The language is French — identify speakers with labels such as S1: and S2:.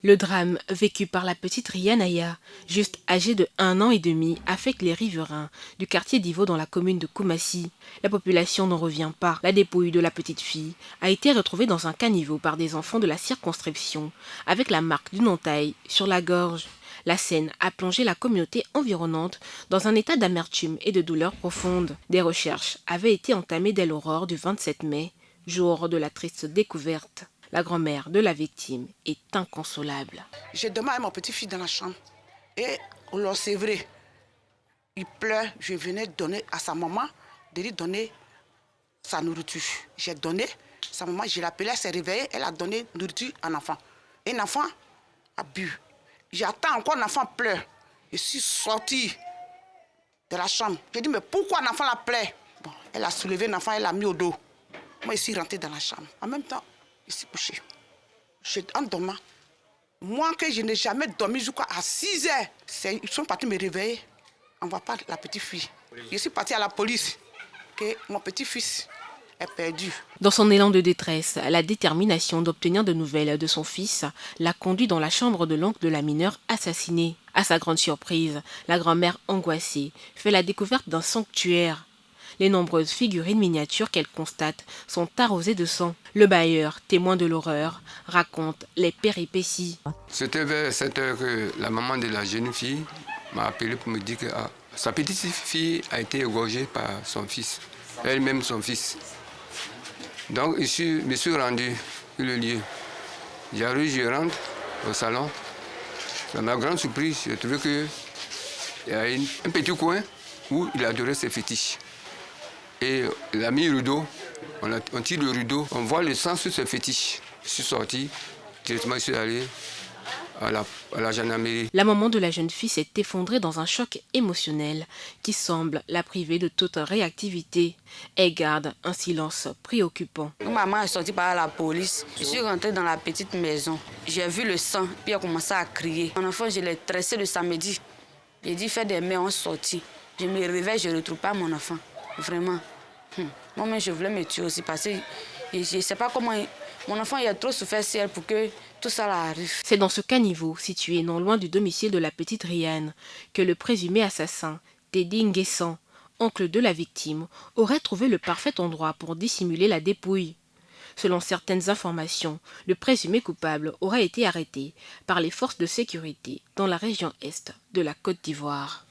S1: Le drame vécu par la petite Rianaya, juste âgée de 1 an et demi, affecte les riverains du quartier d'Ivo dans la commune de Koumassi. La population n'en revient pas. La dépouille de la petite fille a été retrouvée dans un caniveau par des enfants de la circonscription, avec la marque d'une entaille sur la gorge. La scène a plongé la communauté environnante dans un état d'amertume et de douleur profonde. Des recherches avaient été entamées dès l'aurore du 27 mai, jour de la triste découverte. La grand-mère de la victime est inconsolable.
S2: J'ai demandé à mon petit-fils dans la chambre et on c'est vrai. Il pleure, je venais donner à sa maman, de lui donner sa nourriture. J'ai donné, sa maman, je l'appelais, elle s'est réveillée, elle a donné nourriture à un enfant. Et l'enfant a bu. J'attends encore l'enfant pleure. Je suis sortie de la chambre. J'ai dit, mais pourquoi l'enfant la pleure? Bon, elle a soulevé l'enfant, elle l'a mis au dos. Moi, je suis rentrée dans la chambre. En même temps, je suis couchée. En dormant. Moi, que je n'ai jamais dormi jusqu'à 6 heures, ils sont partis me réveiller. On ne voit pas la petite fille. Je suis partie à la police, que mon petit-fils est perdu.
S1: Dans son élan de détresse, la détermination d'obtenir de nouvelles de son fils l'a conduit dans la chambre de l'oncle de la mineure assassinée. À sa grande surprise, la grand-mère angoissée fait la découverte d'un sanctuaire. Les nombreuses figurines miniatures qu'elle constate sont arrosées de sang. Le bailleur, témoin de l'horreur, raconte les péripéties.
S3: C'était vers 7 heures que la maman de la jeune fille m'a appelé pour me dire que sa petite fille a été égorgée par son fils, elle-même son fils. Donc je me suis rendu sur le lieu. J'arrive, je rentre au salon. À ma grande surprise, j'ai trouvé qu'il y a un petit coin où il adorait ses fétiches. Et il a mis le rideau, on tire le rideau, on voit le sang sur ses fétiches. Je suis sorti, directement je suis allé à la gendarmerie.
S1: La maman de la jeune fille s'est effondrée dans un choc émotionnel qui semble la priver de toute réactivité. Elle garde un silence préoccupant.
S4: Maman est sortie par la police. Je suis rentrée dans la petite maison. J'ai vu le sang, puis elle a commencé à crier. Mon enfant, je l'ai tressé le samedi. J'ai dit, fais des mains, on sortit. Je me réveille, je ne retrouve pas mon enfant. Vraiment. Moi-même, je voulais me tuer aussi parce que je ne sais pas comment... Mon enfant, il a trop souffert ciel pour que tout ça arrive.
S1: C'est dans ce caniveau, situé non loin du domicile de la petite Riane, que le présumé assassin, Teddy Nguessan, oncle de la victime, aurait trouvé le parfait endroit pour dissimuler la dépouille. Selon certaines informations, le présumé coupable aurait été arrêté par les forces de sécurité dans la région est de la Côte d'Ivoire.